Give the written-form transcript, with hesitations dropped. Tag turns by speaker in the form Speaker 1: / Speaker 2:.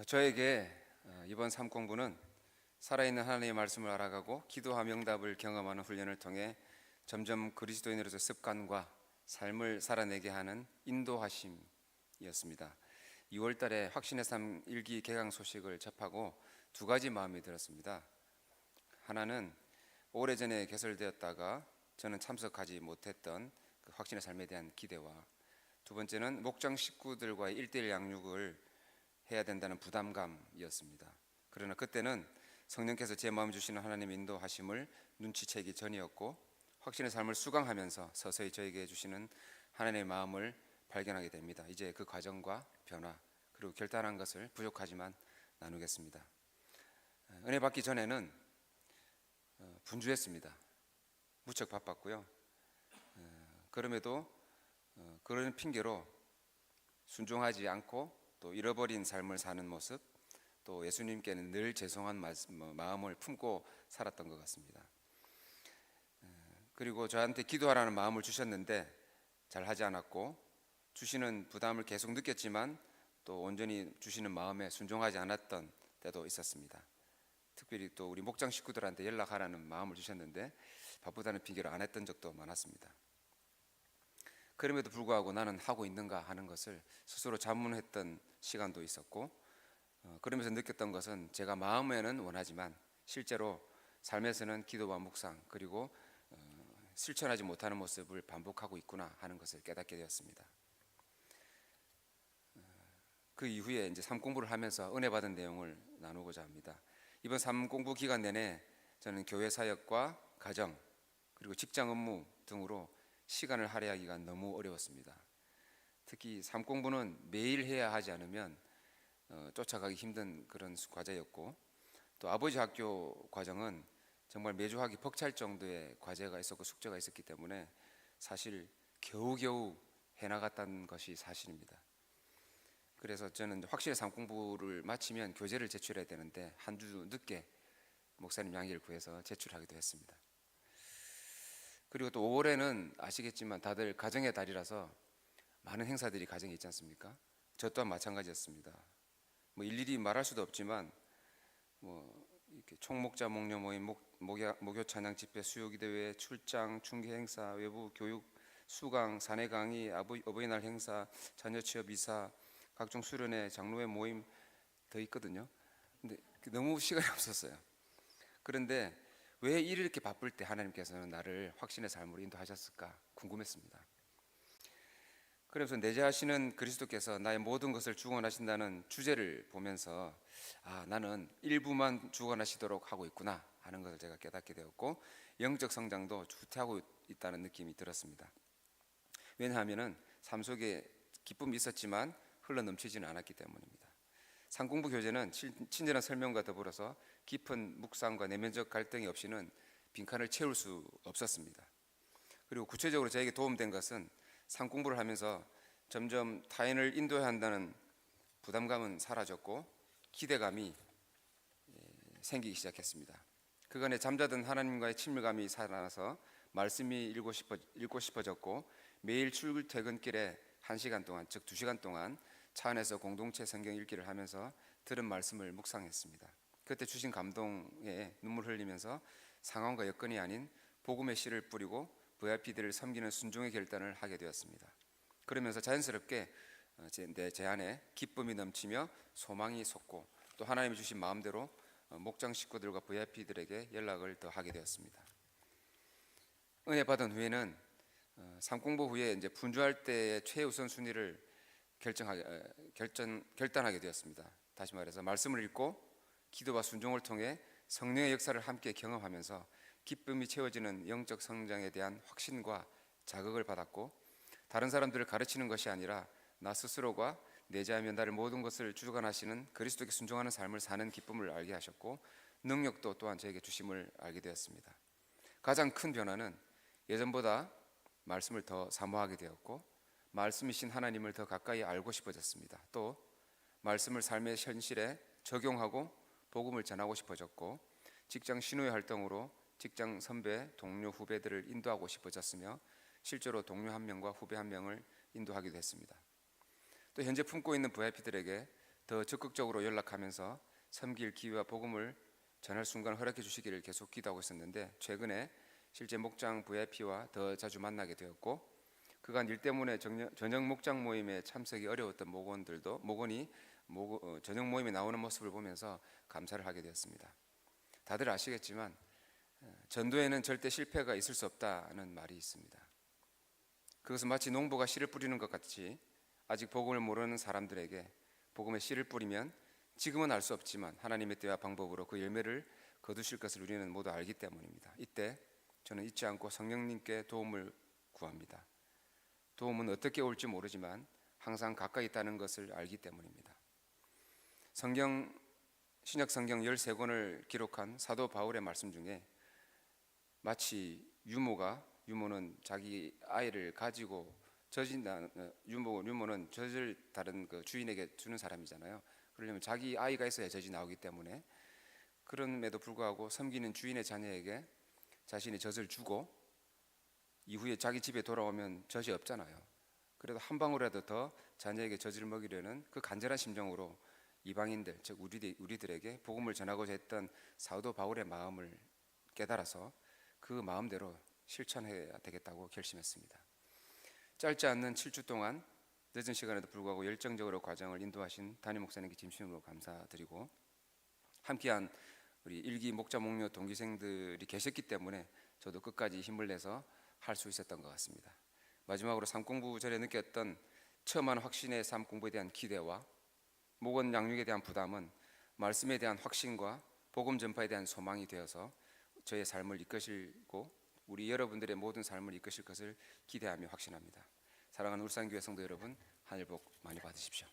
Speaker 1: 저에게 이번 삶 공부는 살아있는 하나님의 말씀을 알아가고 기도와 명답을 경험하는 훈련을 통해 점점 그리스도인으로서 습관과 삶을 살아내게 하는 인도하심이었습니다. 2월 달에 확신의 삶 일기 개강 소식을 접하고 두 가지 마음이 들었습니다. 하나는 오래전에 개설되었다가 저는 참석하지 못했던 그 확신의 삶에 대한 기대와, 두 번째는 목장 식구들과의 1:1 양육을 해야 된다는 부담감이었습니다. 그러나 그때는 성령께서 제 마음에 주시는 하나님의 인도하심을 눈치채기 전이었고, 확신의 삶을 수강하면서 서서히 저에게 주시는 하나님의 마음을 발견하게 됩니다. 이제 그 과정과 변화, 그리고 결단한 것을 부족하지만 나누겠습니다. 은혜 받기 전에는 분주했습니다. 무척 바빴고요. 그럼에도 그런 핑계로 순종하지 않고 또 잃어버린 삶을 사는 모습, 또 예수님께는 늘 죄송한 마음을 품고 살았던 것 같습니다. 그리고 저한테 기도하라는 마음을 주셨는데 잘 하지 않았고, 주시는 부담을 계속 느꼈지만 또 온전히 주시는 마음에 순종하지 않았던 때도 있었습니다. 특별히 또 우리 목장 식구들한테 연락하라는 마음을 주셨는데 바쁘다는 핑계로 안 했던 적도 많았습니다. 그럼에도 불구하고 나는 하고 있는가 하는 것을 스스로 자문했던 시간도 있었고, 그러면서 느꼈던 것은 제가 마음에는 원하지만 실제로 삶에서는 기도와 묵상, 그리고 실천하지 못하는 모습을 반복하고 있구나 하는 것을 깨닫게 되었습니다. 그 이후에 이제 삶 공부를 하면서 은혜 받은 내용을 나누고자 합니다. 이번 삶 공부 기간 내내 저는 교회 사역과 가정, 그리고 직장 업무 등으로 시간을 할애하기가 너무 어려웠습니다. 특히 삶 공부는 매일 해야 하지 않으면 쫓아가기 힘든 그런 과제였고, 또 아버지 학교 과정은 정말 매주 하기 벅찰 정도의 과제가 있었고 숙제가 있었기 때문에 사실 겨우겨우 해나갔다는 것이 사실입니다. 그래서 저는 확실히 삶 공부를 마치면 교재를 제출해야 되는데 한 주 늦게 목사님 양해를 구해서 제출하기도 했습니다. 그리고 또 5월에는 아시겠지만 다들 가정의 달이라서 많은 행사들이 가정에 있지 않습니까? 저 또한 마찬가지였습니다. 일일이 말할 수도 없지만 이렇게 총목자 목녀 모임, 목요 찬양 집회, 수요기도회, 출장, 중계 행사, 외부 교육, 수강, 사내 강의, 어버이날 행사, 자녀 취업 이사, 각종 수련회, 장로회 모임 더 있거든요. 근데 너무 시간이 없었어요. 그런데 왜 이렇게 바쁠 때 하나님께서는 나를 확신의 삶으로 인도하셨을까 궁금했습니다. 그래서 내재하시는 그리스도께서 나의 모든 것을 주관하신다는 주제를 보면서 나는 일부만 주관하시도록 하고 있구나 하는 것을 제가 깨닫게 되었고, 영적 성장도 후퇴하고 있다는 느낌이 들었습니다. 왜냐하면 삶 속에 기쁨이 있었지만 흘러 넘치지는 않았기 때문입니다. 상공부 교재는 친절한 설명과 더불어서 깊은 묵상과 내면적 갈등이 없이는 빈칸을 채울 수 없었습니다. 그리고 구체적으로 저에게 도움된 것은 상공부를 하면서 점점 타인을 인도해야 한다는 부담감은 사라졌고 기대감이 생기기 시작했습니다. 그간에 잠자던 하나님과의 친밀감이 살아나서 말씀이 읽고 싶어졌고, 매일 출퇴근길에 1시간 동안, 즉 2시간 동안 차 안에서 공동체 성경 읽기를 하면서 들은 말씀을 묵상했습니다. 그때 주신 감동에 눈물 흘리면서 상황과 여건이 아닌 복음의 씨를 뿌리고 VIP들을 섬기는 순종의 결단을 하게 되었습니다. 그러면서 자연스럽게 제 안에 기쁨이 넘치며 소망이 솟고, 또 하나님이 주신 마음대로 목장 식구들과 VIP들에게 연락을 더 하게 되었습니다. 은혜 받은 후에는 삶 공부 후에 이제 분주할 때의 최우선 순위를 결단하게 되었습니다. 다시 말해서 말씀을 읽고 기도와 순종을 통해 성령의 역사를 함께 경험하면서 기쁨이 채워지는 영적 성장에 대한 확신과 자극을 받았고, 다른 사람들을 가르치는 것이 아니라 나 스스로가 내재하며 나를 모든 것을 주관하시는 그리스도께 순종하는 삶을 사는 기쁨을 알게 하셨고, 능력도 또한 저에게 주심을 알게 되었습니다. 가장 큰 변화는 예전보다 말씀을 더 사모하게 되었고, 말씀이신 하나님을 더 가까이 알고 싶어졌습니다. 또 말씀을 삶의 현실에 적용하고 복음을 전하고 싶어졌고, 직장 신호의 활동으로 직장 선배, 동료, 후배들을 인도하고 싶어졌으며, 실제로 동료 한 명과 후배 한 명을 인도하기도 했습니다. 또 현재 품고 있는 VIP들에게 더 적극적으로 연락하면서 섬길 기회와 복음을 전할 순간 허락해 주시기를 계속 기도하고 있었는데, 최근에 실제 목장 VIP와 더 자주 만나게 되었고, 그간 일 때문에 저녁 목장 모임에 참석이 어려웠던 목원이 저녁 모임에 나오는 모습을 보면서 감사를 하게 되었습니다. 다들 아시겠지만 전도에는 절대 실패가 있을 수 없다는 말이 있습니다. 그것은 마치 농부가 씨를 뿌리는 것 같이 아직 복음을 모르는 사람들에게 복음의 씨를 뿌리면 지금은 알 수 없지만 하나님의 때와 방법으로 그 열매를 거두실 것을 우리는 모두 알기 때문입니다. 이때 저는 잊지 않고 성령님께 도움을 구합니다. 도움은 어떻게 올지 모르지만 항상 가까이 있다는 것을 알기 때문입니다. 신약 성경 13권을 기록한 사도 바울의 말씀 중에 마치 유모는 자기 아이를 가지고 유모는 젖을 다른 그 주인에게 주는 사람이잖아요. 그러려면 자기 아이가 있어야 젖이 나오기 때문에, 그럼에도 불구하고 섬기는 주인의 자녀에게 자신의 젖을 주고 이후에 자기 집에 돌아오면 젖이 없잖아요. 그래도 한 방울이라도 더 자녀에게 젖을 먹이려는 그 간절한 심정으로 이방인들, 즉 우리들에게 복음을 전하고자 했던 사도 바울의 마음을 깨달아서 그 마음대로 실천해야 되겠다고 결심했습니다. 짧지 않는 7주 동안 늦은 시간에도 불구하고 열정적으로 과정을 인도하신 담임 목사님께 진심으로 감사드리고, 함께한 우리 일기 목자 목녀 동기생들이 계셨기 때문에 저도 끝까지 힘을 내서 할 수 있었던 것 같습니다. 마지막으로 삶 공부 전에 느꼈던 처음 하는 확신의 삶 공부에 대한 기대와 목원 양육에 대한 부담은 말씀에 대한 확신과 복음 전파에 대한 소망이 되어서 저의 삶을 이끄시고 우리 여러분들의 모든 삶을 이끄실 것을 기대하며 확신합니다. 사랑하는 울산교회 성도 여러분, 하늘 복 많이 받으십시오.